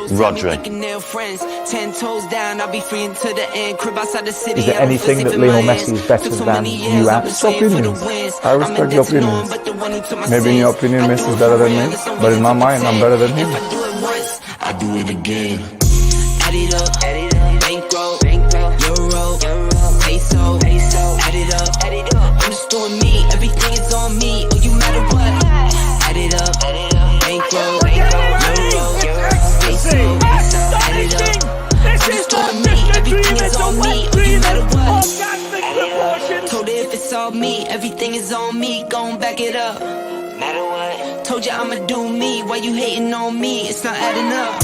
Rhodri. Is there anything that Lionel Messi is better than you at? It's opinions. I respect your opinions. Maybe in your opinion Messi is better than me, but in my mind I'm better than him. I do it again. Add it up, bankroll, euro, peso, add it up. I'm just doing me, everything is on me. Oh, you matter what? Add it up, bankroll, euro, peso, add it up. I'm just doing me, everything is on me. Oh, you matter what? Told her if it's all me, everything is on me. Gon' back it up. Matter what? Told you I'ma do me. Why you hating on me? It's not adding up.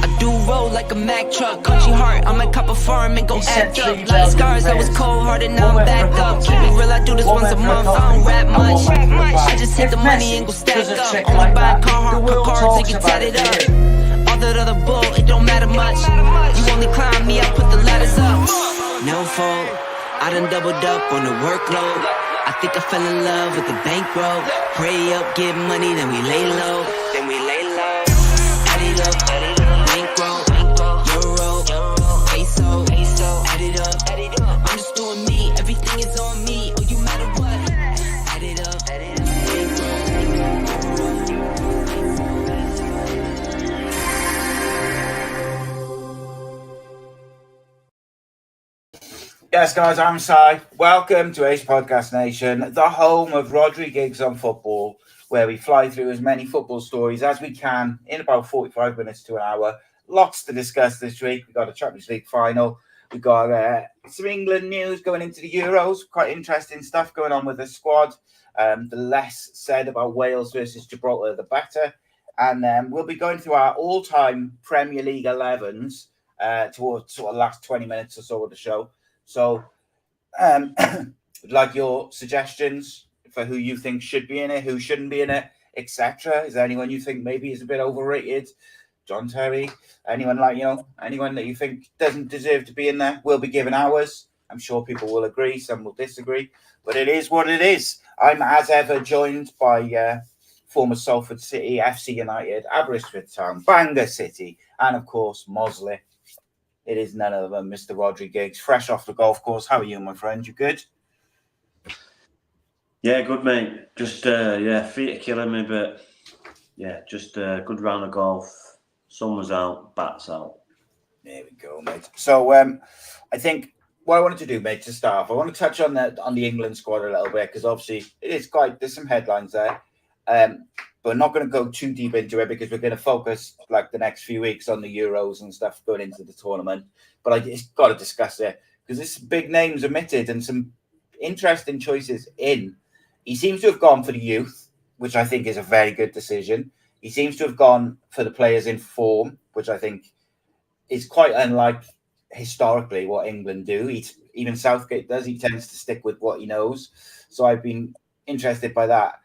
I do roll like a Mack truck. Country heart, I might cop a farm and go act up. Lot of scars, I was cold-hearted, now I'm back up. Keep it real, I do this once a month, I don't rap much. I just hit the money and go stack up. Only buy cars and get tatted up. All that other bull, it don't matter much. You only climb me, I put the ladders up. No fault, I done doubled up on the workload. I think I fell in love with the bankroll. Pray up, get money, then we lay low. Add it up, bankroll, euro, peso, add it up. I'm just doing me, everything is on me. Oh, you matter what? Add it up, Yes, guys, I'm Si. Welcome to Ace Podcast Nation, the home of Rhodri Giggs on football, where we fly through as many football stories as we can in about 45 minutes to an hour. Lots to discuss this week. We've got a Champions League final. We've got some England news going into the Euros. Quite interesting stuff going on with the squad. The less said about Wales versus Gibraltar, the better. And we'll be going through our all-time Premier League 11s towards sort of last 20 minutes or so of the show. So, like your suggestions for who you think should be in it, who shouldn't be in it, etc. Is there anyone you think maybe is a bit overrated? John Terry, anyone that you think doesn't deserve to be in there? We'll be giving ours. I'm sure people will agree, some will disagree, but it is what it is. I'm, as ever, joined by former Salford City, FC United, Aberystwyth Town, Bangor City, and of course, Mosley. It is none other than Mr. Rhodri Giggs, fresh off the golf course. How are you, my friend? You good? Yeah, good, mate. Just, feet are killing me, but yeah, just a good round of golf. Sun was out, bats out. There we go, mate. So, I think what I wanted to do, mate, to start off, I want to touch on the England squad a little bit, because obviously there's some headlines there. But we're not going to go too deep into it because we're going to focus like the next few weeks on the Euros and stuff going into the tournament. But I just got to discuss it because there's some big names omitted and some interesting choices in. He seems to have gone for the youth, which I think is a very good decision. He seems to have gone for the players in form, which I think is quite unlike historically what England do. Even Southgate does. He tends to stick with what he knows. So I've been interested by that.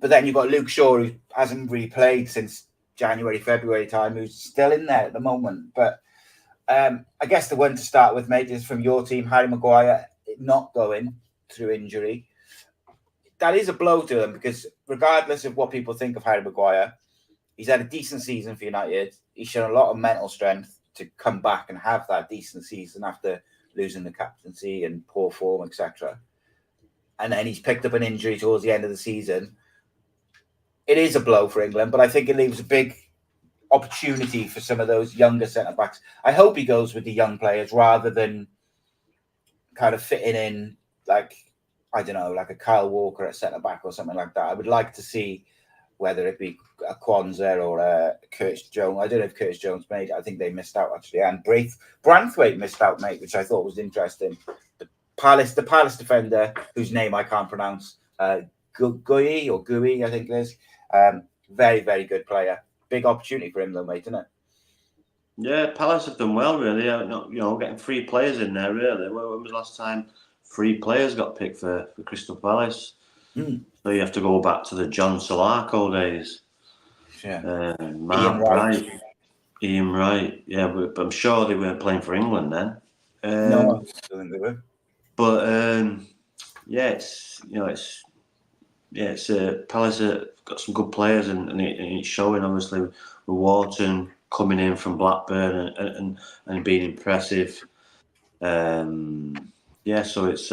But then you've got Luke Shaw, who hasn't really played since January, February time, who's still in there at the moment. But I guess the one to start with, mate, is from your team, Harry Maguire, not going through injury. That is a blow to him because regardless of what people think of Harry Maguire, he's had a decent season for United. He's shown a lot of mental strength to come back and have that decent season after losing the captaincy and poor form, etc. And then he's picked up an injury towards the end of the season. It is a blow for England, but I think it leaves a big opportunity for some of those younger centre-backs. I hope he goes with the young players rather than kind of fitting in, like, I don't know, like a Kyle Walker at centre-back or something like that. I would like to see whether it be a Kwanzaa or a Curtis Jones. I don't know if Curtis Jones made it. I think they missed out, actually. And Branthwaite missed out, mate, which I thought was interesting. The Palace defender, whose name I can't pronounce, Gui, I think it is. Very, very good player. Big opportunity for him, though, mate, isn't it? Yeah, Palace have done well, really. Getting 3 players in there, really. When was the last time 3 players got picked for Crystal Palace? So you have to go back to the John Solarco days. Yeah. Ian Wright. Yeah, but I'm sure they weren't playing for England then. No, I don't think they were. But yeah, it's Palace got some good players, and it's showing obviously with Wharton coming in from Blackburn and being impressive. Yeah, so it's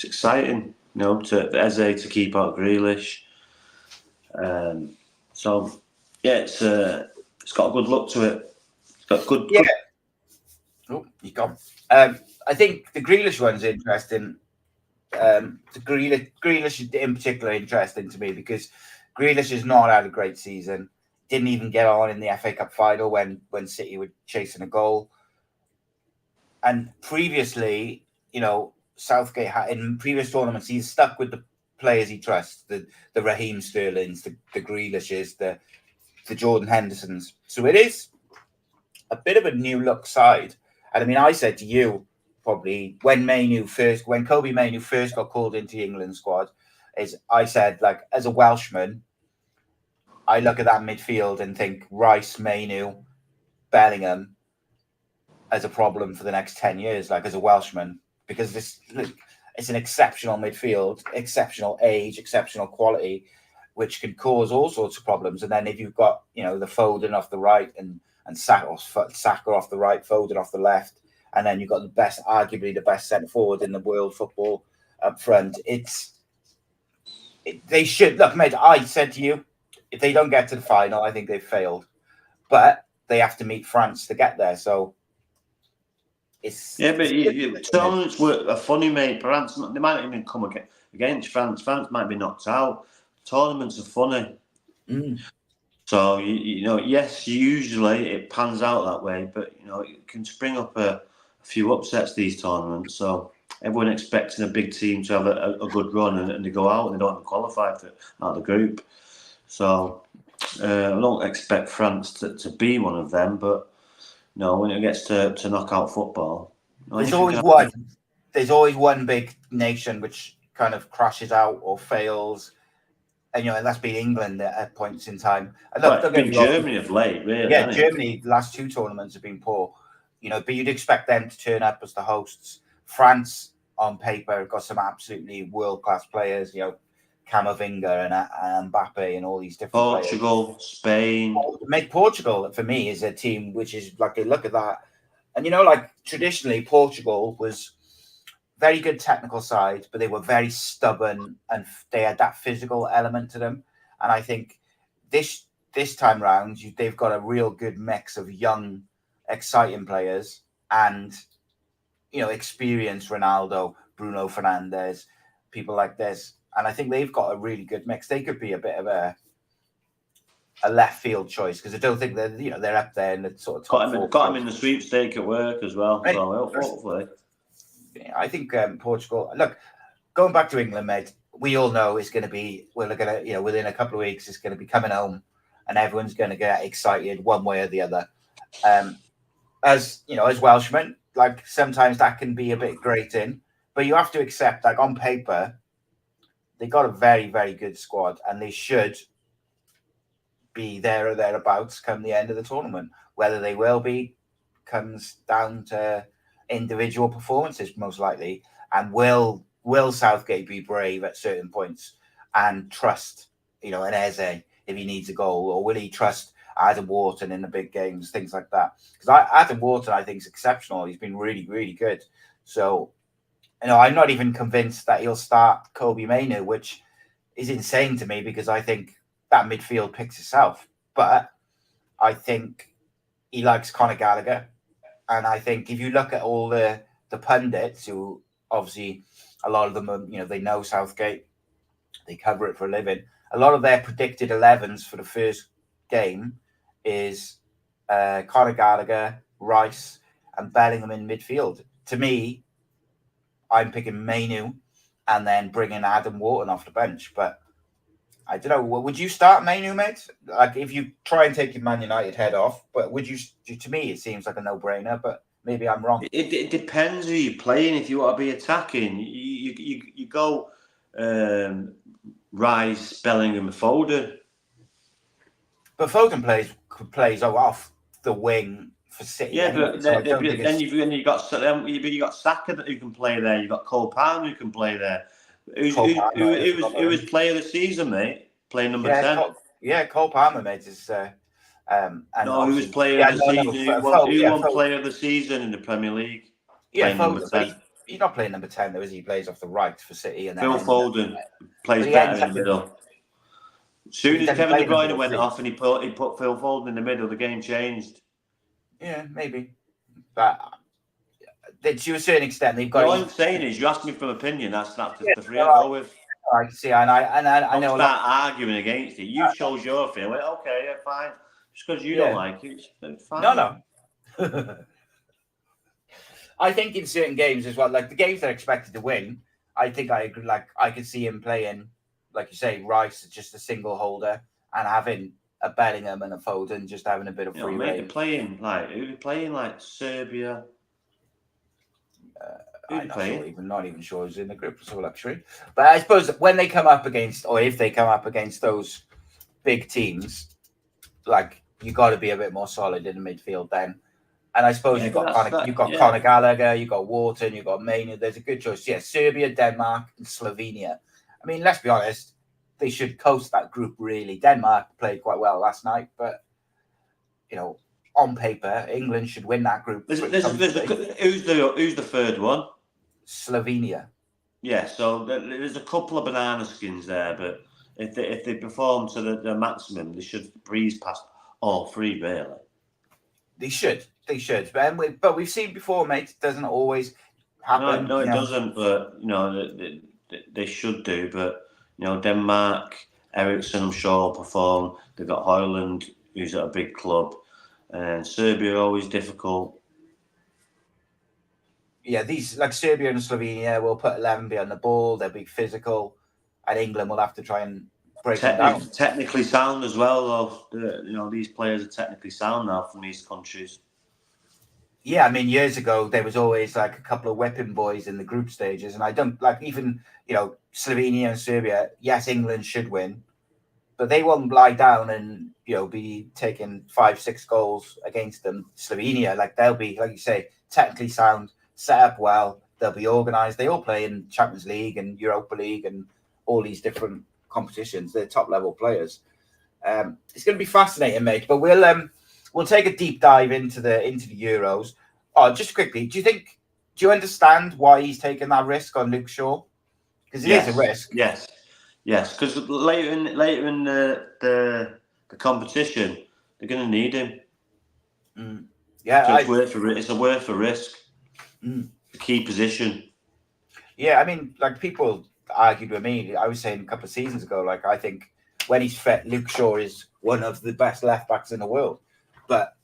exciting, to Eze to keep out Grealish. So yeah, it's got a good look to it. It's got good. Yeah. Oh, he's gone. I think the Grealish one's interesting. The Grealish in particular interesting to me because Grealish has not had a great season. Didn't even get on in the FA Cup final when City were chasing a goal. And previously, Southgate had in previous tournaments, he's stuck with the players he trusts, the Raheem Sterlings, the Grealishes, the Jordan Hendersons. So it is a bit of a new look side. And I mean, I said to you probably when Kobe Mainoo first got called into the England squad, I said, like, as a Welshman, I look at that midfield and think Rice, Mainoo, Bellingham as a problem for the next 10 years, like as a Welshman, because it's an exceptional midfield, exceptional age, exceptional quality, which can cause all sorts of problems. And then if you've got, the Foden off the right and Saka off the right, Foden off the left, and then you've got arguably the best centre forward in the world football up front. They should look, mate. I said to you, if they don't get to the final, I think they've failed. But they have to meet France to get there. So it's but tournaments are funny, mate. France, they might not even come against France. France might be knocked out. Tournaments are funny. So yes, usually it pans out that way, but it can spring up a few upsets these tournaments. So everyone expecting a big team to have a good run, and they go out and they don't even qualify out of the group. So I don't expect France to be one of them, but when it gets to knockout football, there's always one big nation which kind of crashes out or fails. And that's been England at points in time. And look, it's been Germany of late, really. Yeah, Germany, the last two tournaments have been poor. But you'd expect them to turn up as the hosts. France, on paper, have got some absolutely world-class players, Camavinga and Mbappe and all these different Portugal, players. Spain. Portugal, for me, is a team which is like, look at that. And, traditionally, Portugal was very good technical side, but they were very stubborn and they had that physical element to them. And I think this time round, they've got a real good mix of young, exciting players and, experienced Ronaldo, Bruno Fernandes, people like this. And I think they've got a really good mix. They could be a bit of a left field choice because I don't think they're up there in the sort of top got him in the sweepstake at work as well. Right. So hopefully. I think Portugal. Look, going back to England, mate. We all know it's going to be. We're going to, within a couple of weeks, it's going to be coming home, and everyone's going to get excited one way or the other. As Welshmen, like sometimes that can be a bit grating, but you have to accept, like on paper, they got a very, very good squad, and they should be there or thereabouts come the end of the tournament. Whether they will be comes down to individual performances, most likely, and will Southgate be brave at certain points and trust an Eze if he needs a goal, or will he trust Adam Wharton in the big games, things like that? Because Adam Wharton, I think, is exceptional. He's been really, really good. So I'm not even convinced that he'll start Kobe Mainoo, which is insane to me because I think that midfield picks itself. But I think he likes Conor Gallagher. And I think if you look at all the pundits who obviously a lot of them, they know Southgate, they cover it for a living. A lot of their predicted 11s for the first game is Conor Gallagher, Rice, and Bellingham in midfield. To me, I'm picking Mainoo and then bringing Adam Wharton off the bench. But I don't know. Would you start Mainoo, mate? Like if you try and take your Man United head off, but would you? To me, it seems like a no-brainer, but maybe I'm wrong. It depends who you're playing. If you want to be attacking, you go Rice, Bellingham, Foden. But Foden plays off the wing for City. Yeah, anyway, but then you've got Saka who can play there. You've got Cole Palmer who can play there. Who was player of the season, mate? Playing number 10. Cole Palmer, mate, is. And no, who was player of the season? Who won player of the season in the Premier League? Yeah, Foden, but he's not playing number 10, though, is he? He plays off the right for City. And Phil Foden plays better in the middle. As soon as Kevin De Bruyne went off and he put Phil Foden in the middle, the game changed. Yeah, maybe. But to a certain extent, they've got. What I'm saying is, you ask me for opinion. That's the three I go with. I see, and I know. Start arguing against it. You chose your thing. Well, okay, yeah, fine. Just because you don't like it, it's fine. No. I think in certain games as well, like the games they're expected to win, I think I agree. Like I could see him playing, like you say, Rice just a single holder and having a Bellingham and a Foden just having a bit of free rein. Playing like Serbia. I'm not even sure who's in the group, so luxury. But I suppose when they come up against, or if they come up against those big teams, like you got to be a bit more solid in the midfield then. And I suppose you've got Conor Gallagher, you've got Wharton, you've got Maynard. There's a good choice. Yeah, Serbia, Denmark, and Slovenia. I mean, let's be honest, they should coast that group, really. Denmark played quite well last night, but, on paper, England should win that group. Who's the third one? Slovenia. Yeah, so there's a couple of banana skins there, but if they perform to the maximum, they should breeze past all three, really. They should. But we've seen before, mate, it doesn't always happen. No, it doesn't, but, they should do. But, Denmark, Ericsson, I'm sure, will perform. They've got Højlund, who's at a big club. And Serbia are always difficult. Yeah, these, like Serbia and Slovenia, will put 11 behind the ball. They'll be physical. And England will have to try and break them down. Technically sound as well, though. These players are technically sound now from these countries. Yeah, I mean, years ago, there was always like a couple of whipping boys in the group stages. And I don't like even, Slovenia and Serbia. Yes, England should win, but they won't lie down and, be taking 5-6 goals against them. Slovenia, like they'll be, like you say, technically sound, set up well. They'll be organised. They all play in Champions League and Europa League and all these different competitions. They're top level players. It's going to be fascinating, mate. But we'll take a deep dive into the Euros. Oh, just quickly, do you understand why he's taken that risk on Luke Shaw? Because it is a risk. Yes. Because later in the competition, they're going to need him. Yeah, so it's worth a risk. A key position. Yeah, I mean, like people argued with me. I was saying a couple of seasons ago, like I think when he's fit, Luke Shaw is one of the best left backs in the world. But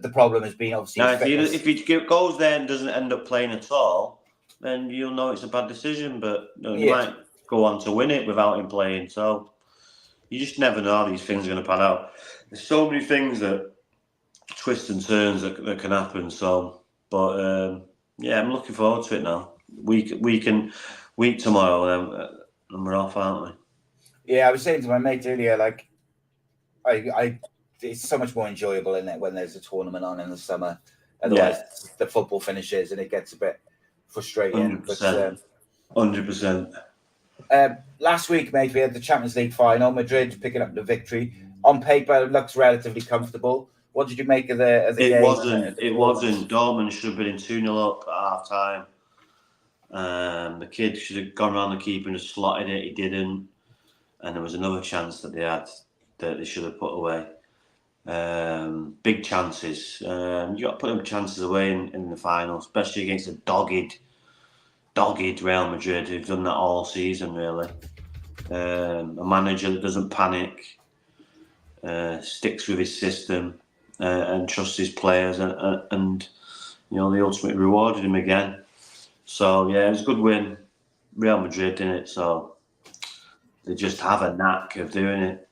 the problem has been obviously. Now, if he goes there and doesn't end up playing at all, then you'll know it's a bad decision. But you might go on to win it without him playing. So you just never know how these things are going to pan out. There's so many things that twists and turns that can happen. So, but I'm looking forward to it now. Week tomorrow, and we're off, aren't we? Yeah, I was saying to my mate earlier, like, it's so much more enjoyable in it when there's a tournament on in the summer. Otherwise, the football finishes and it gets a bit frustrating. 100%. 100%. Last week, mate, we had the Champions League final. Madrid picking up the victory. On paper, it looks relatively comfortable. What did you make of the game? It wasn't. Dortmund should have been in 2-0 up at half time. The kid should have gone around the keeper and slotted it. He didn't. And there was another chance that they had that they should have put away. Big chances. You got to put them chances away in the final, especially against a dogged Real Madrid who've done that all season, really. A manager that doesn't panic, sticks with his system, and trusts his players, and they ultimately rewarded him again. So yeah, it was a good win. Real Madrid, didn't it? So they just have a knack of doing it.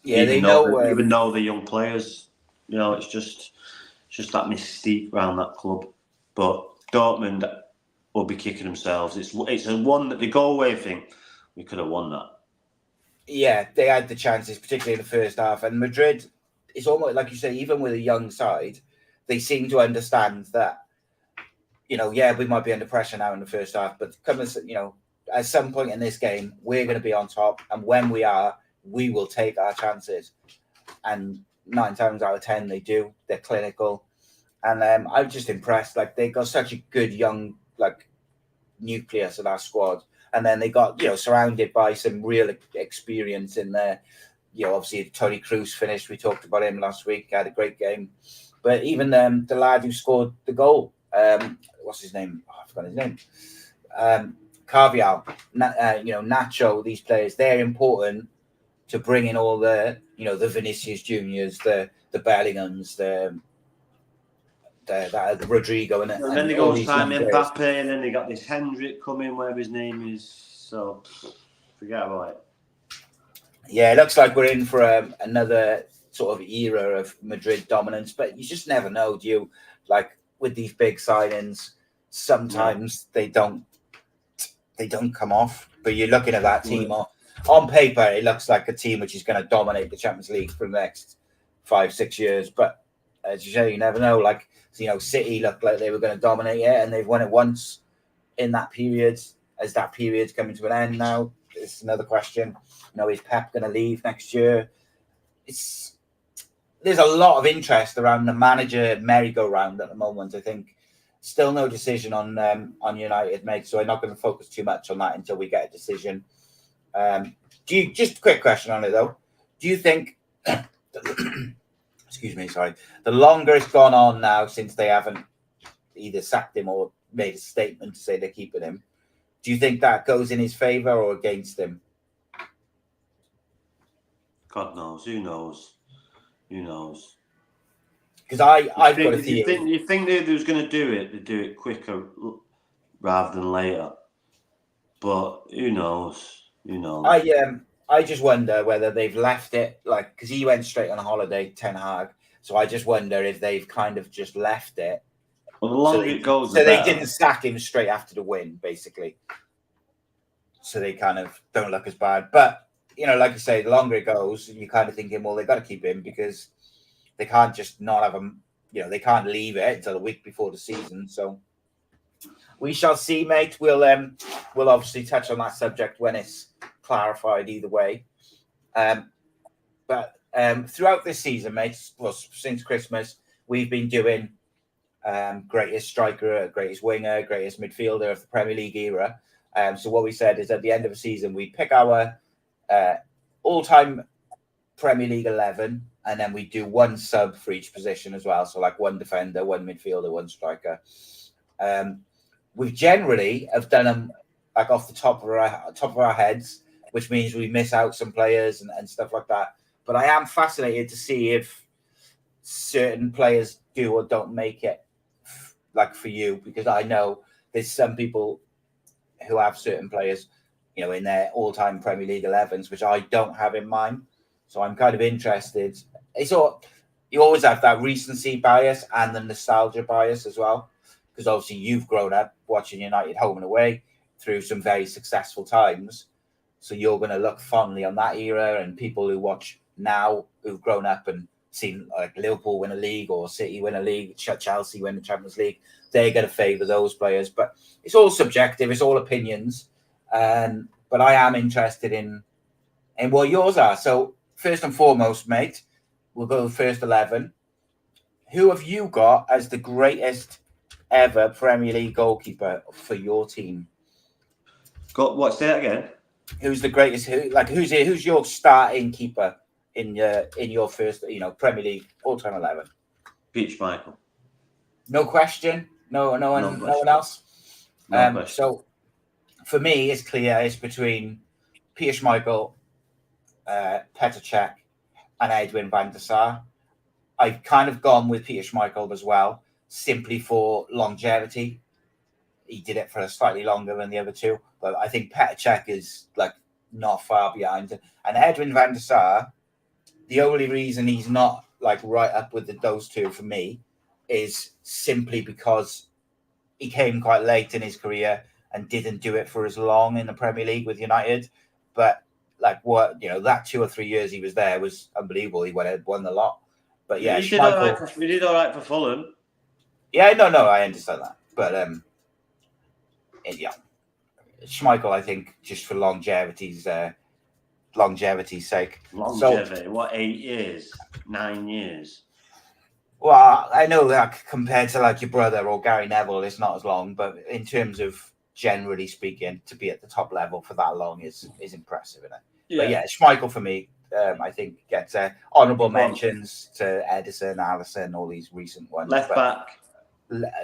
Yeah, even though they're young players, it's just that mystique around that club. But Dortmund will be kicking themselves. It's a one that they go away and think we could have won that. Yeah, they had the chances, particularly in the first half. And Madrid, it's almost like you say, even with a young side, they seem to understand that. We might be under pressure now in the first half, but come as at some point in this game, we're going to be on top. And when we are, we will take our chances. And 9 times out of 10, they do. They're clinical. And I'm just impressed. Like, they got such a good young, like, nucleus of our squad. And then they got, surrounded by some real experience in there. Obviously, Tony Cruz finished. We talked about him last week. Had a great game. But even the lad who scored the goal, what's his name? Oh, I forgot his name. Carlyellaway, Nacho, these players, they're important to bring in all the, the Vinicius Juniors, the Bellinghams, the Rodrigo, and then they go sign Mbappe, and then they got this Hendrick coming, whatever his name is. So forget about it. Yeah, it looks like we're in for another sort of era of Madrid dominance, but you just never know, do you? Like with these big signings, sometimes they don't come off. But you're looking at that team on paper, it looks like a team which is going to dominate the Champions League for the next 5-6 years. But as you say, you never know. Like, City looked like they were going to dominate it, and they've won it once in that period. As that period's coming to an end now, it's another question. Is Pep going to leave next year? There's a lot of interest around the manager merry-go-round at the moment. I think still no decision on United, mate. So I'm not going to focus too much on that until we get a decision. Just a quick question on it though? Do you think? Excuse me, sorry. The longer it's gone on now since they haven't either sacked him or made a statement to say they're keeping him, do you think that goes in his favour or against him? God knows. Who knows? Because I've got a theory. You think they was going to do it? They do it quicker rather than later. But who knows? I just wonder whether they've left it because he went straight on a holiday, Ten Hag. So I just wonder if they've kind of just left it. Well, the longer it goes, so they didn't sack him straight after the win, basically. So they kind of don't look as bad. But like you say, the longer it goes, you're kind of thinking, well, they've got to keep him because they can't just not have him. They can't leave it until a week before the season. So we shall see, mate. We'll obviously touch on that subject when it's clarified either way. But throughout this season, mate, since Christmas, we've been doing greatest striker, greatest winger, greatest midfielder of the Premier League era. So what we said is at the end of the season, we pick our all-time Premier League 11, and then we do one sub for each position as well. So like one defender, one midfielder, one striker. We generally have done them like off the top of our heads, which means we miss out some players and stuff like that. But I am fascinated to see if certain players do or don't make it, like for you, because I know there's some people who have certain players, in their all-time Premier League 11s, which I don't have in mind. So I'm kind of interested. You always have that recency bias and the nostalgia bias as well, because obviously you've grown up watching United home and away through some very successful times. So you're going to look fondly on that era, and people who watch now who've grown up and seen like Liverpool win a league or City win a league, Chelsea win the Champions League, they're going to favour those players. But it's all subjective, it's all opinions. But I am interested in what yours are. So first and foremost, mate, we'll go first 11. Who have you got as the greatest ever Premier League goalkeeper for your team? Say that again. Who's the greatest? Who's your starting keeper in your first, Premier League all-time 11? Peach Michael. No question. No one else. No question. So for me, it's clear. It's between Peter Schmeichel, Petr Cech, and Edwin van der Sar. I've kind of gone with Peter Schmeichel as well, simply for longevity. He did it for slightly longer than the other two, but I think Petr Cech is not far behind. And Edwin van der Sar, the only reason he's not right up with those two for me is simply because he came quite late in his career and didn't do it for as long in the Premier League with United. But that 2 or 3 years he was there was unbelievable. He won a lot. But yeah, he did all right for Fulham. Yeah, no, I understand that. But Schmeichel, I think, just for longevity's sake. Longevity, what, 8 years? 9 years? Well, I know that compared to like your brother or Gary Neville, it's not as long, but in terms of generally speaking, to be at the top level for that long is impressive, isn't it? Yeah. But yeah, Schmeichel for me, I think gets honourable mentions to Edison, Allison, all these recent ones. Left back.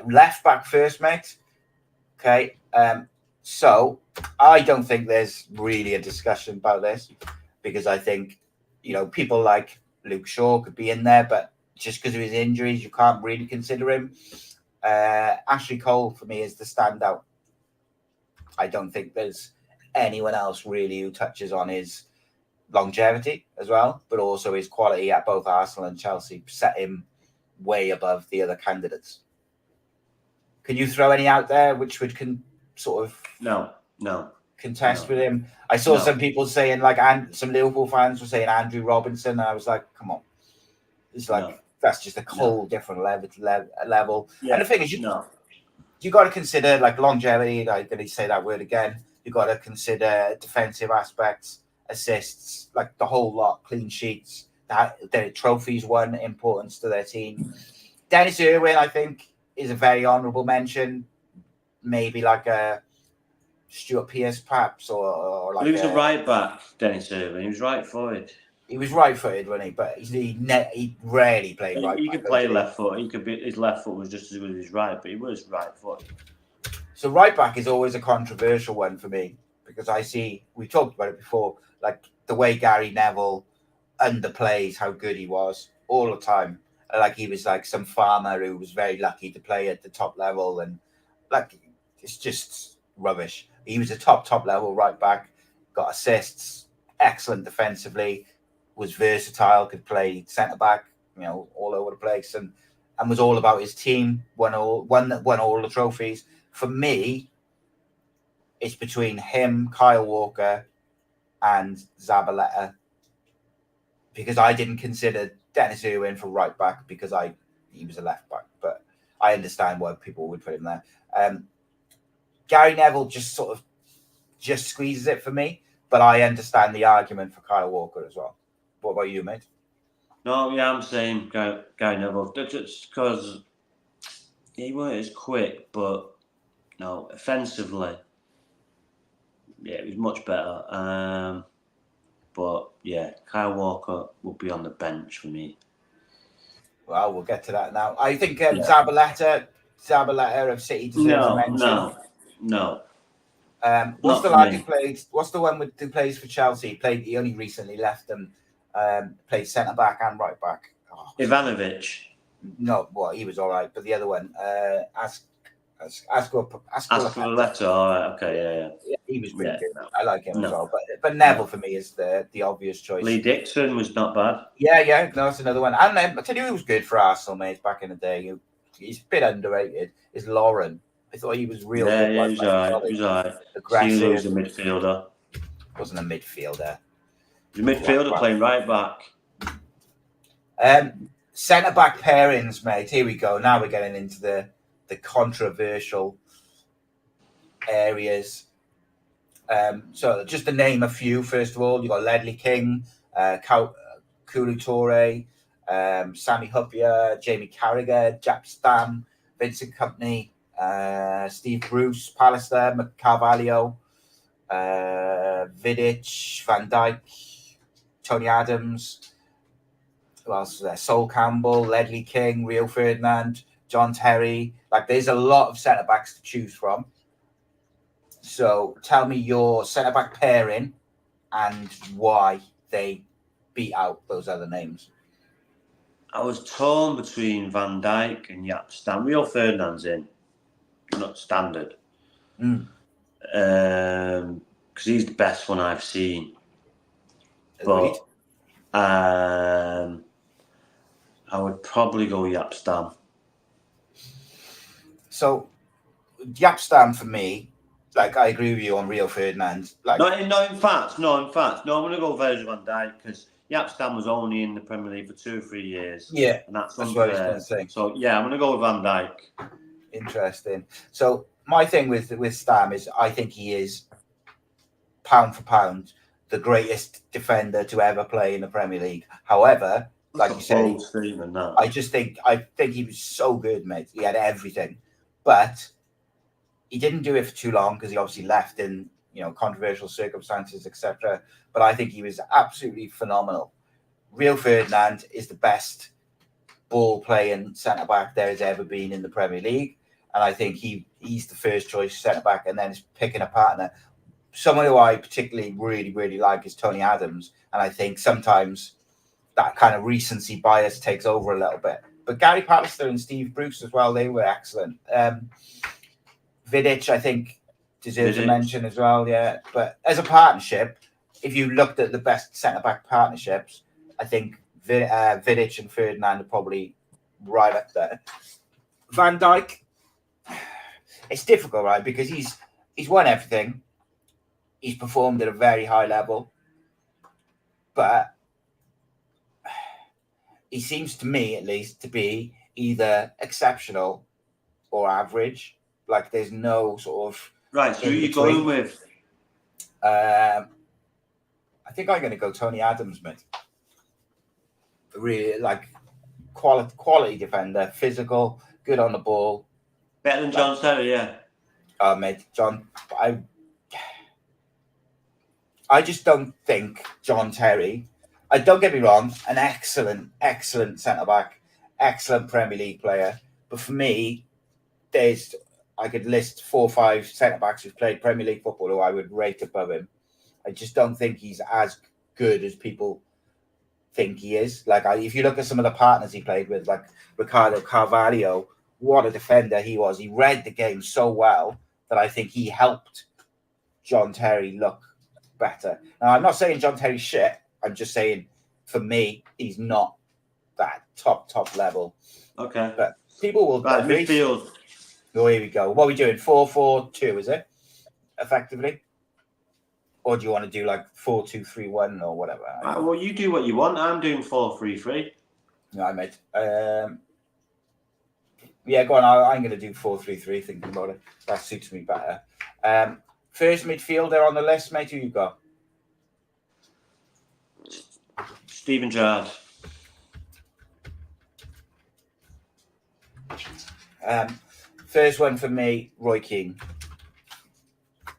Left back first, mate. Okay. So I don't think there's really a discussion about this because I think, people like Luke Shaw could be in there, but just because of his injuries, you can't really consider him. Ashley Cole, for me, is the standout. I don't think there's anyone else really who touches on his longevity as well, but also his quality at both Arsenal and Chelsea set him way above the other candidates. Can you throw any out there which would sort of contest with him? I saw some people saying and some Liverpool fans were saying Andrew Robinson, and I was like, come on, it's like that's just a whole different level. Yeah. And the thing is, you got to consider longevity. I'm going to say that word again. You got to consider defensive aspects, assists, the whole lot, clean sheets, their trophies won, importance to their team. Dennis Irwin, I think, is a very honourable mention. Maybe like a Stuart Pearce, perhaps, or he was a right back, Dennis Irwin. He was right-footed. He was right-footed, wasn't he? But he rarely played right. He could play left foot. His left foot was just as good as his right, but he was right-footed. So right back is always a controversial one for me because we talked about it before, the way Gary Neville underplays how good he was all the time. He was some farmer who was very lucky to play at the top level, and it's just rubbish. He was a top level right back, got assists, excellent defensively, was versatile, could play centre back, all over the place, and was all about his team. Won all the trophies. For me, it's between him, Kyle Walker, and Zabaleta, because I didn't consider Dennis Irwin for right back because he was a left back, but I understand why people would put him there. Gary Neville just squeezes it for me, but I understand the argument for Kyle Walker as well. What about you, mate? No, yeah, I'm saying Gary Neville. Just because he weren't as quick, but no, offensively, yeah, he was much better. But yeah, Kyle Walker will be on the bench for me. Well, we'll get to that now. I think Zabaleta of City deserves a mention. No. What's the lad who played? What's the one who plays for Chelsea? He only recently left them. Played centre back and right back. Ivanovic. No, he was all right, but the other one, Aspilicueta. All right, okay, yeah. He was pretty good. No. I like him as well, but Neville for me is the obvious choice. Lee Dixon was not bad. Yeah, no, that's another one. And I tell you, who was good for Arsenal, mate, back in the day. He's a bit underrated. Is Lauren? I thought he was real. Yeah, he was all right. Aggressive. He was a midfielder. Wasn't a midfielder. The midfielder playing right back. Centre back pairings, mate. Here we go. Now we're getting into the controversial areas. So just to name a few, first of all, you've got Ledley King, Kulu Toure, Sami Hupia, Jamie Carragher, Jack Stam, Vincent Kompany, Steve Bruce, Pallister, Carvalho, Vidic, Van Dijk, Tony Adams. Who else is there? Sol Campbell, Ledley King, Rio Ferdinand, John Terry. There's a lot of centre backs to choose from. So tell me your centre back pairing and why they beat out those other names. I was torn between Van Dijk and Jaap Stam. Rio Ferdinand's in, not standard, because he's the best one I've seen. Agreed. But I would probably go Jaap Stam. So Jaap Stam for me, I agree with you on Rio Ferdinand. No, in fact, I'm going to go Virgil van Dijk because Jaap Stam was only in the Premier League for 2 or 3 years. Yeah, and that's what I was going to say. So yeah, I'm going to go with Van Dijk. Interesting. So my thing with Stam is I think he is pound for pound the greatest defender to ever play in the Premier League. However, like you said, I think he was so good, mate. He had everything, but he didn't do it for too long because he obviously left in controversial circumstances, etc. But I think he was absolutely phenomenal. Rio Ferdinand is the best ball playing centre back there has ever been in the Premier League, and I think he's the first choice centre back, and then he's picking a partner. Someone who I particularly really like is Tony Adams, and I think sometimes that kind of recency bias takes over a little bit. But Gary Pallister and Steve Bruce as well, they were excellent. Vidic, I think, deserves a mention as well, yeah. But as a partnership, if you looked at the best centre-back partnerships, I think Vidic and Ferdinand are probably right up there. Van Dijk, it's difficult, right? Because he's won everything. He's performed at a very high level. But he seems to me, at least, to be either exceptional or average. Like there's no sort of right. So who are you going with? I think I'm going to go Tony Adams, mate. Really like quality defender, physical, good on the ball. Better than John Terry, yeah. Mate, John. I just don't think John Terry. Don't get me wrong, an excellent centre back, excellent Premier League player. But for me, I could list 4 or 5 centre backs who've played Premier League football who I would rate above him. I just don't think he's as good as people think he is. Like if you look at some of the partners he played with, like Ricardo Carvalho, what a defender he was. He read the game so well that I think he helped John Terry look better. Now, I'm not saying John Terry's shit. I'm just saying, for me, he's not that top level. Okay. But people will... Right, midfield. Oh, here we go. What are we doing? 4-4-2, is it? Effectively? Or do you want to do like 4-2-3-1 or whatever? Well, you do what you want. I'm doing 4-3-3. No, mate. Yeah, go on. I'm going to do 4-3-3, thinking about it. That suits me better. First midfielder on the list, mate, who you got? Steven Gerrard. First one for me, Roy Keane. I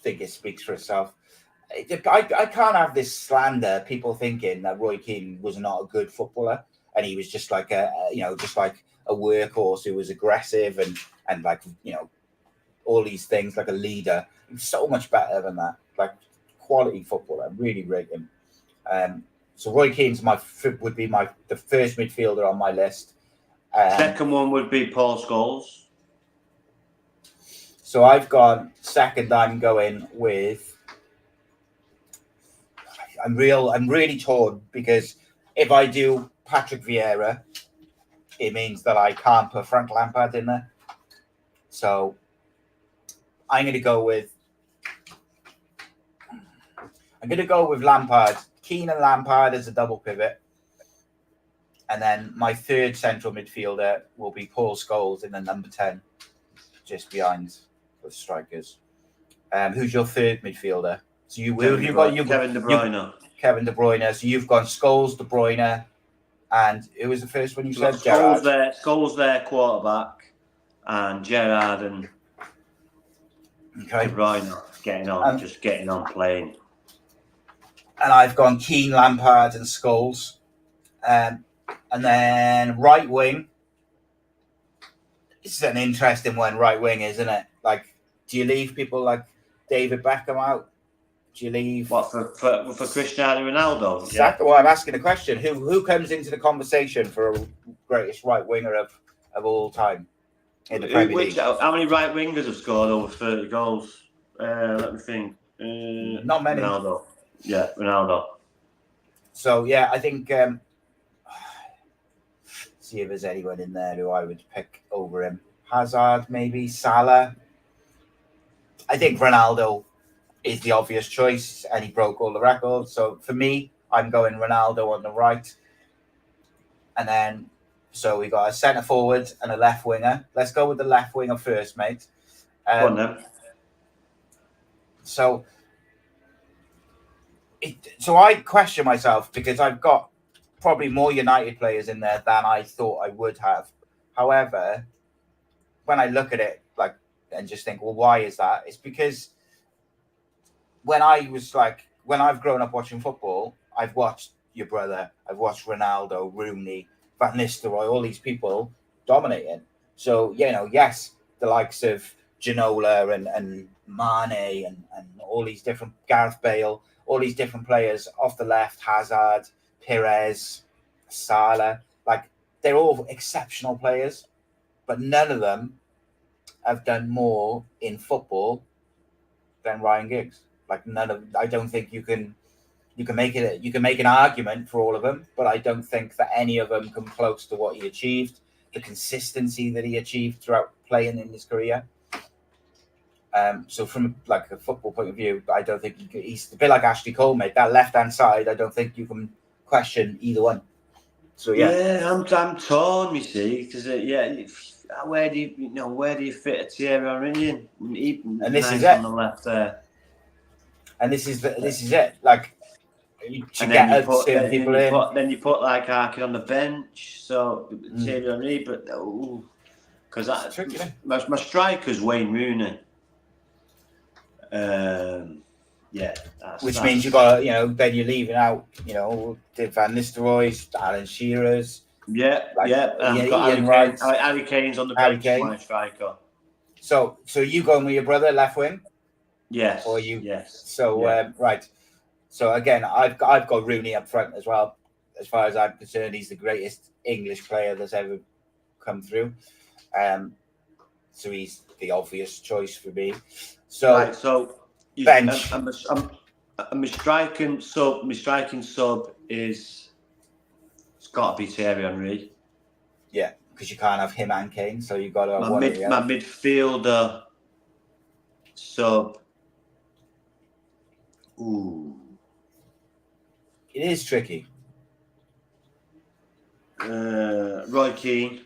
think it speaks for itself. I can't have this slander, people thinking that Roy Keane was not a good footballer and he was just like a workhorse who was aggressive and like, all these things, like a leader. He was so much better than that. Like quality footballer, really rate him. So Roy Keane's would be the first midfielder on my list. Second one would be Paul Scholes. So I've gone second. I'm going with. I'm really torn because if I do Patrick Vieira, it means that I can't put Frank Lampard in there. So I'm going to go with Lampard. Keane and Lampard as a double pivot. And then my third central midfielder will be Paul Scholes in the number 10, just behind the strikers. Who's your third midfielder? So Kevin De Bruyne. Kevin De Bruyne. So you've gone Scholes, De Bruyne, and who was the first one you said? Scholes there, quarterback, and Gerrard and De Bruyne getting on playing. And I've gone Keane, Lampard, and Scholes. And then right wing. This is an interesting one, right wing, isn't it? Like, do you leave people like David Beckham out? Do you leave what for Cristiano Ronaldo? Exactly. Yeah. Well, I'm asking a question. Who comes into the conversation for a greatest right winger of all time in the Premier League? How many right wingers have scored over 30 goals? Let me think. Not many. Ronaldo. Yeah, Ronaldo. So yeah, I think. See if there's anyone in there who I would pick over him. Hazard, maybe Salah. I think Ronaldo is the obvious choice, and he broke all the records. So for me, I'm going Ronaldo on the right, and then So we got a centre forward and a left winger. Let's go with the left winger first, mate. Go on then. So I question myself because I've got probably more United players in there than I thought I would have. However, when I look at it and just think, well, why is that? It's because when I've grown up watching football, I've watched your brother, I've watched Ronaldo, Rooney, Van Nistelrooy, all these people dominating. So, yes, the likes of Ginola and Mane and all these different, Gareth Bale, all these different players off the left, Hazard, Perez, Salah, they're all exceptional players, but none of them have done more in football than Ryan Giggs. I don't think you can make it. You can make an argument for all of them, but I don't think that any of them come close to what he achieved, the consistency that he achieved throughout playing in his career. So from a football point of view, I don't think he's a bit like Ashley Cole, mate. That left-hand side, I don't think you can question either one. So I'm torn. You see, because where do you fit a Thierry Henry in? And this is it on the left there. And this is it. Then you put Arkin on the bench. So Thierry Henry, but because my striker's Wayne Rooney. Which means you got then you're leaving out Van Nistelrooy, Alan Shearer's. Harry Kane's on the bench. My striker. So you going with your brother left wing? Yes. Or you? Yes. So right. So again, I've got Rooney up front as well. As far as I'm concerned, he's the greatest English player that's ever come through. So he's the obvious choice for me. So bench. My striking sub is it's got to be Thierry Henry. Yeah, because you can't have him and Kane, so you've got to have my midfielder sub. Ooh, it is tricky. Roy Keane.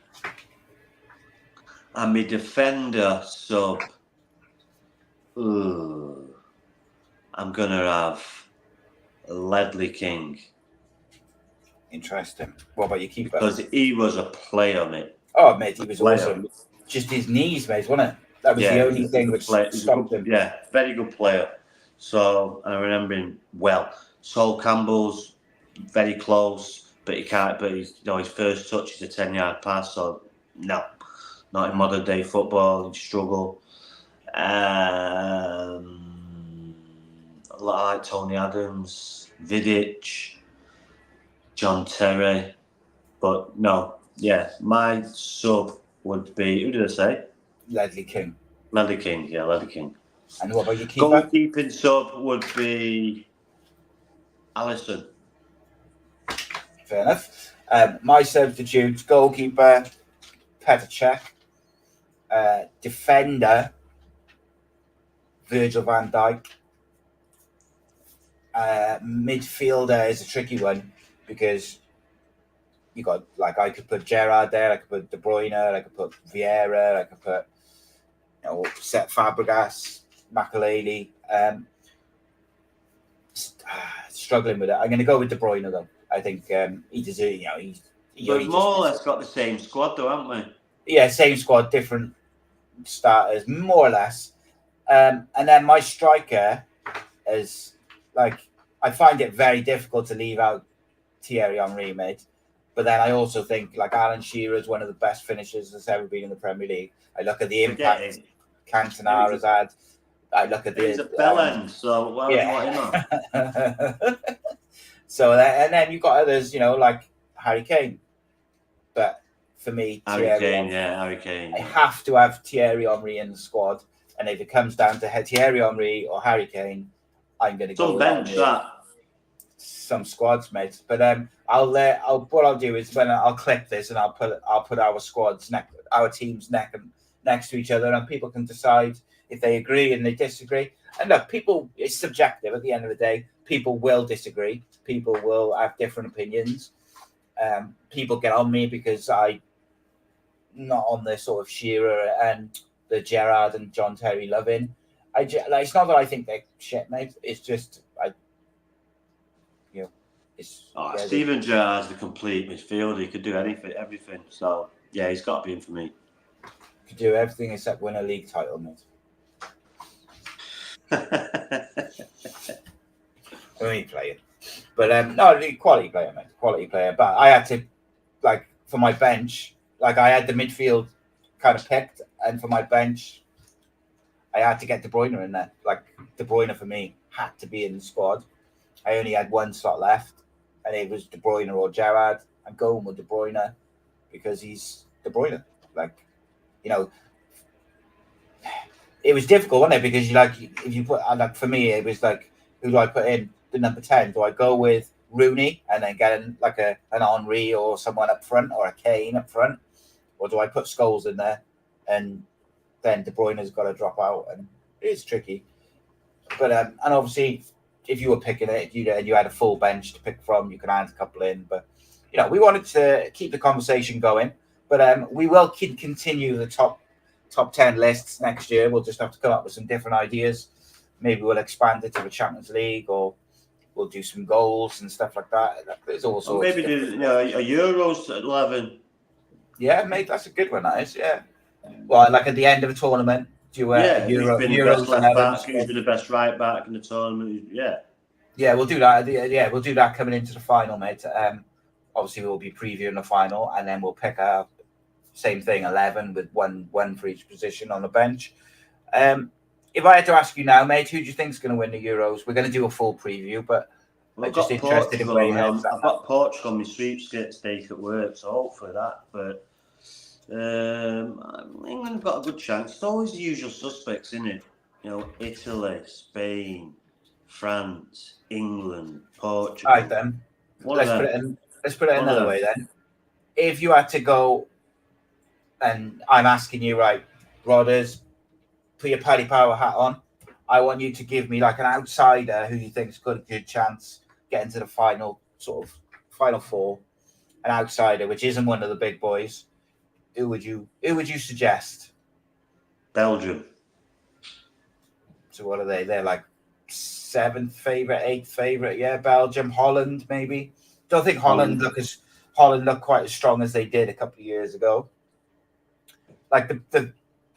And my defender sub. Ooh, I'm gonna have Ledley King. Interesting. What about your keeper? Because he was a player, mate. Oh, mate, he was awesome. Just his knees, mate, wasn't it? That was the only thing which stopped him. Yeah, very good player. So I remember him well. Sol Campbell's very close, but he can't. But his first touch is a 10-yard pass. So no, not in modern day football. He struggle. A lot like Tony Adams, Vidic, John Terry, but no, my sub would be, who did I say? Ledley King. Ledley King. And what about your keeper? Goalkeeping sub would be Alisson. Fair enough. My substitutes: goalkeeper Petr Cech, defender Virgil van Dijk. Midfielder is a tricky one because you got I could put Gerrard there, I could put De Bruyne, I could put Vieira, I could put Sepp Fabregas, Makelele. Struggling with it. I'm going to go with De Bruyne though. I think he deserves. We've more or less got the same squad though, haven't we? Yeah, same squad, different starters, more or less. And then my striker is I find it very difficult to leave out Thierry Henry, mate. But then I also think Alan Shearer is one of the best finishers that's ever been in the Premier League. I look at the impact Cantona has had. I look at He's a bellend, so why would you want him on? So and then you've got others, like Harry Kane. But for me, Harry Kane. I have to have Thierry Henry in the squad, and if it comes down to Thierry Henry or Harry Kane, I'm going to go bench that. Some squads, mate. But what I'll do is when I'll clip this and I'll put our squads our teams next to each other, and people can decide if they agree and they disagree. And look, it's subjective at the end of the day. People will disagree. People will have different opinions. people get on me because I'm not on the sort of Shearer and the Gerrard and John Terry loving. It's not that I think they're shit, mate. It's just Steven Gerrard's the complete midfielder. He could do anything, everything. So yeah, he's got to be in for me. Could do everything except win a league title, mate. Only playing, but no, quality player, mate. Quality player. But I had to, like, for my bench, like I had the midfield kind of picked, and for my bench, I had to get De Bruyne in there. Like De Bruyne for me had to be in the squad. I only had one slot left, and it was De Bruyne or Gerrard. I'm going with De Bruyne because he's De Bruyne. Like, you know, it was difficult, wasn't it? Because if you put, like, for me, it was like, who do I put in the number 10? Do I go with Rooney and then get an Henry or someone up front, or a Kane up front, or do I put Scholes in there and then De Bruyne has got to drop out? And it's tricky. But and obviously, if you were picking it, you had a full bench to pick from, you can add a couple in. But we wanted to keep the conversation going. But we will continue the top 10 lists next year. We'll just have to come up with some different ideas. Maybe we'll expand it to the Champions League, or we'll do some goals and stuff like that. There's all sorts. Maybe do a Euros at 11. Yeah, mate, that's a good one. That is, yeah. Well, like at the end of a tournament, do who's been the best left back, who's been the best right back in the tournament? Yeah, we'll do that. Yeah, we'll do that coming into the final, mate. Obviously, we'll be previewing the final, and then we'll pick a same thing, 11 with one for each position on the bench. If I had to ask you now, mate, who do you think is going to win the Euros? We're going to do a full preview, but I'm just interested in where I've got Portugal on my sweepstakes stake at work, so hopefully that. But England have got a good chance. It's always the usual suspects, isn't it? Italy, Spain, France, England, Portugal. All right, then. Let's put it another way, then. If you had to go, and I'm asking you, right, Rodders, put your Paddy Power hat on. I want you to give me like an outsider who you think's got a good chance getting to the final four. An outsider, which isn't one of the big boys. Who would you suggest? Belgium. So what are they? They're like 7th favorite, 8th favorite. Yeah, Belgium, Holland, maybe. Don't think Holland look quite as strong as they did a couple of years ago. Like the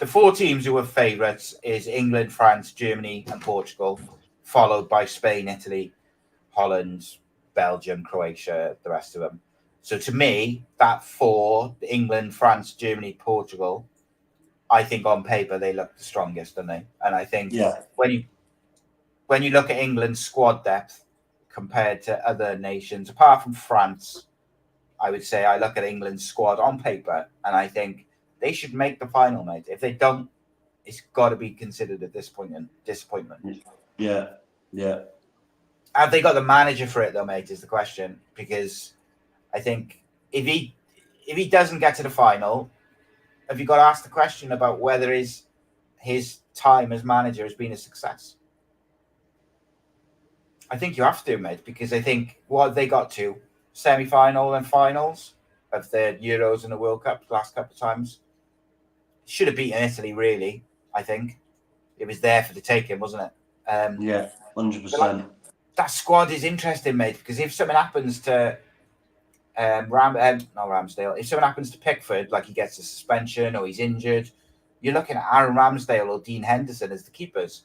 4 teams who are favourites is England, France, Germany, and Portugal, followed by Spain, Italy, Holland, Belgium, Croatia, the rest of them. So to me, that 4, England, France, Germany, Portugal, I think on paper they look the strongest, don't they? And I think when you look at England's squad depth compared to other nations, apart from France, I would say I look at England's squad on paper and I think they should make the final, mate. If they don't, it's got to be considered a disappointment. Yeah. Have they got the manager for it, though, mate, is the question. Because I think if he doesn't get to the final, have you got to ask the question about whether his time as manager has been a success? I think you have to, mate, because I think what they got to, semi-final and finals of the Euros and the World Cup the last couple of times, should have beaten Italy, really. I think it was there for the taking, wasn't it? 100%. That squad is interesting, mate, because if something happens to Ramsdale, if something happens to Pickford, like he gets a suspension or he's injured, you're looking at Aaron Ramsdale or Dean Henderson as the keepers.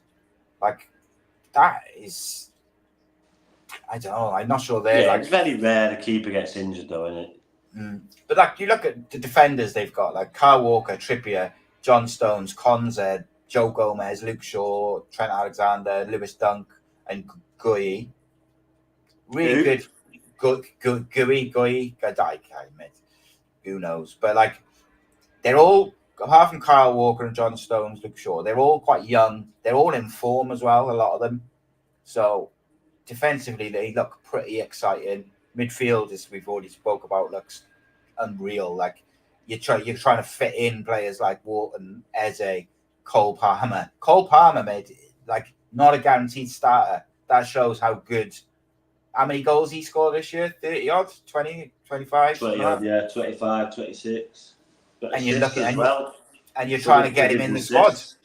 Like, that is, I don't know. I'm not sure they're it's very rare the keeper gets injured, though, isn't it? But like, you look at the defenders they've got, like Kyle Walker, Trippier, John Stones, Konza, Joe Gomez, Luke Shaw, Trent Alexander, Lewis Dunk, and Gui. Really good. Gui. I can't admit. Who knows? But like, they're all, apart from Kyle Walker and John Stones, Luke Shaw, they're all quite young. They're all in form as well, a lot of them. So defensively, they look pretty exciting. Midfield, as we've already spoke about, looks unreal. Like, you're trying to fit in players like Walton, Eze, Cole Palmer. Cole Palmer, mate, like, not a guaranteed starter. That shows how good How many goals he scored this year? 30 odd, 20, 25? 20 odd, yeah, 25, 26. Got And you're assists looking, as well. and you're trying to get him in the squad, Assists.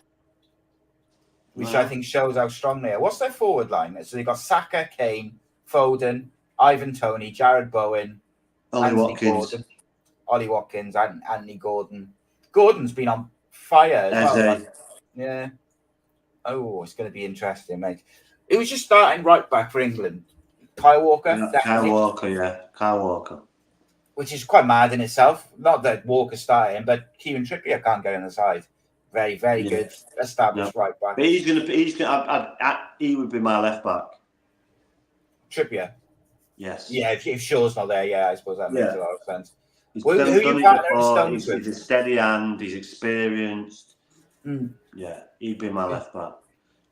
which Wow. I think shows how strong they are. What's their forward line? So they've got Saka, Kane, Foden, Ivan Toney, Jared Bowen, Anthony Gordon, Ollie Watkins, and Anthony Gordon. Gordon's been on fire as well. Yeah. Oh, it's going to be interesting, mate. It was just starting right back for England. Kyle Walker. Yeah, Kyle Walker. Which is quite mad in itself. Not that Walker's starting, but Kieran Trippier can't get on the side. Very, very good established right back. But he would be my left back. Trippier. Yes. Yeah, if Shaw's not there, I suppose that makes a lot of sense. Who you partnering Stones with? He's a steady hand. He's experienced. Mm. Yeah, he'd be my left back.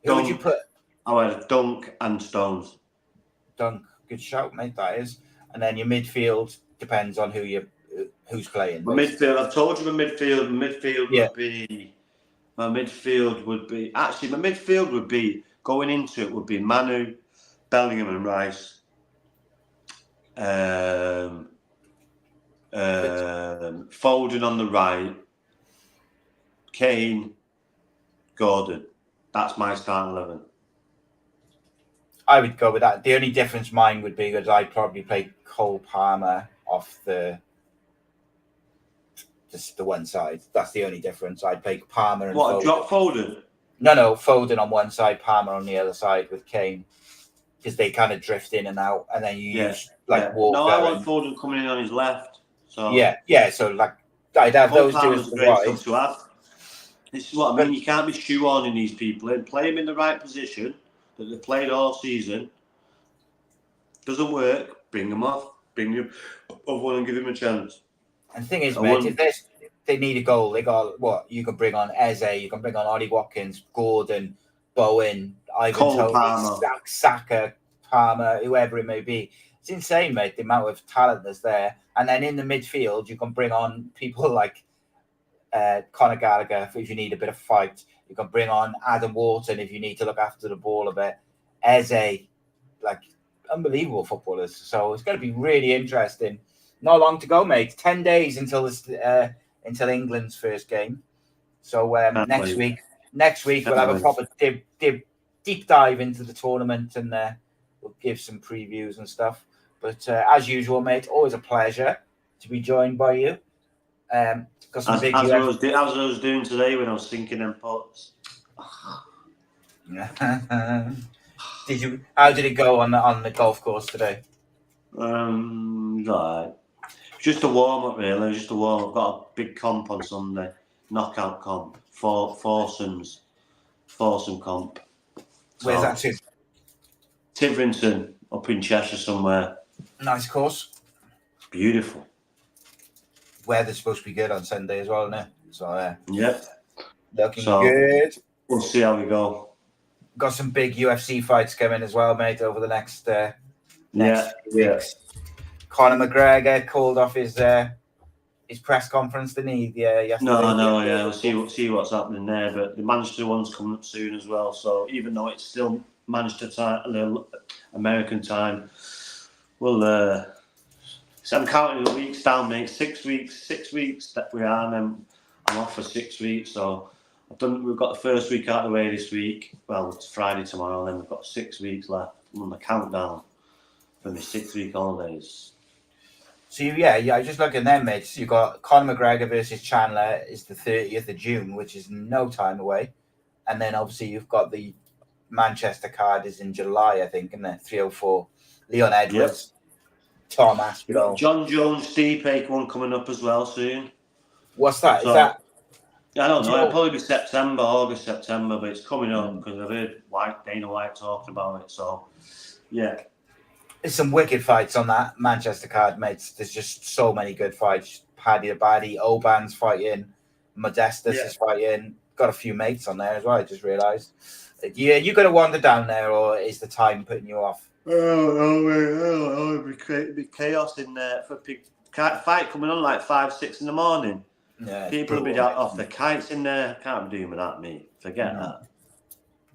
Who would you put? I went Dunk and Stones. Dunk, good shout, mate. That is, and then your midfield depends on who's playing. My midfield. I've told you my midfield. My midfield would be going into it would be Manu, Bellingham, and Rice. Foden on the right, Kane, Gordon. That's my starting 11. I would go with that. The only difference mine would be that I'd probably play Cole Palmer off the one side. That's the only difference. I'd play Palmer and Foden. Drop Foden? No, Foden on one side, Palmer on the other side with Kane. Because they kind of drift in and out, and then you use Walker. No, I want Foden coming in on his left. So So like I'd have those two as the right. To have. This is what I mean. You can't be shoehorning these people in. Play them in the right position that they've played all season. Doesn't work. Bring them off. Bring them over one and give them a chance. And the thing is, mate, if they need a goal, they got what you can bring on Eze, you can bring on Ollie Watkins, Gordon, Bowen, Ivan Toney, Saka, Palmer, whoever it may be. It's insane, mate, the amount of talent that's there. And then in the midfield, you can bring on people like Conor Gallagher if you need a bit of fight. You can bring on Adam Wharton if you need to look after the ball a bit. Eze, like unbelievable footballers. So it's going to be really interesting. Not long to go, mate. 10 days until England's first game. So next week we'll have a proper deep dive into the tournament and we'll give some previews and stuff. But as usual, mate, always a pleasure to be joined by you. Got some big as I was doing today when I was sinking them pots. How did it go on the golf course today? Right. Just a warm up, really. Just a warm up. Got a big comp on Sunday. Knockout comp. Foursome comp. Where's that to? Tivrington, up in Cheshire somewhere. Nice course. Beautiful. Weather's supposed to be good on Sunday as well, isn't it? So looking good. We'll see how we go. Got some big UFC fights coming as well, mate, over the next weeks. Conor McGregor called off his press conference, didn't he? Yesterday. We'll see what's happening there. But the Manchester one's coming up soon as well. So even though it's still Manchester time, American time, so I'm counting the weeks down, mate. 6 weeks that we are, and then I'm off for 6 weeks. So we've got the first week out of the way this week. Well, it's Friday tomorrow, and then we've got 6 weeks left. I'm on the countdown for my 6 week holidays. So I just looking there, mate. You've got Conor McGregor versus Chandler is the 30th of June, which is no time away. And then obviously you've got the Manchester card is in July, I think, isn't it? 304. Leon Edwards. Tom Aspinall. John Jones, Stipe one coming up as well soon. What's that? Is that? I don't know. It'll probably be August, September, but it's coming up because I've heard Dana White talking about it. So, yeah. There's some wicked fights on that Manchester card, mates. There's just so many good fights. Paddy the Baddy, Oban's fighting, Modestus is fighting. Got a few mates on there as well, I just realised. Yeah, you going to wander down there, or is the time putting you off? It'll be chaos in there for a big fight coming on like 5-6 in the morning. Yeah, people will be off the kites in there. Can't be doing with that, mate. Forget that.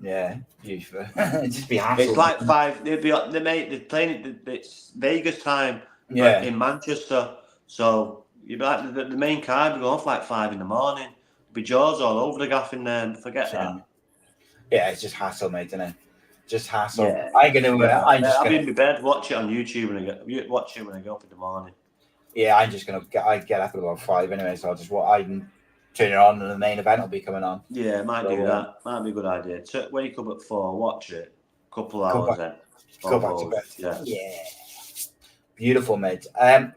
Yeah, beautiful. It'd just be hassle. It's like 5. They're playing it's Vegas time. Yeah. In Manchester. So you'd be like the main card would go off like 5 in the morning. There'd be jaws all over the gaff in there. Forget that. Yeah, it's just hassle, mate, isn't it? Just hassle. Yeah. I'm just I'll be gonna in my bed, watch it on YouTube and watch it when I get up in the morning. Yeah, I'm just gonna get up at about 5 anyway, so I can turn it on and the main event will be coming on. Yeah, might do that. Might be a good idea. Wake up at 4, watch it. Couple hours then. Go back to bed. Yeah. Beautiful, mate.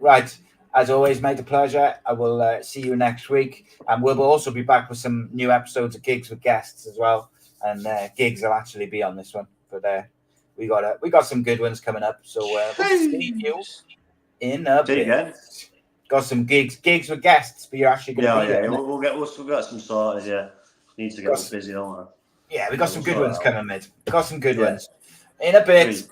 Right. As always, mate, a pleasure. I will see you next week. And we'll also be back with some new episodes of Gigs with guests as well. And Gigs will actually be on this one. But we got some good ones coming up. So we'll see you in a bit. Again. Got some gigs with guests, but you're actually going to be there. We'll get some sorted, yeah. Need to get busy, don't we? Yeah, we got some good ones coming, mate. Got some good ones. In a bit.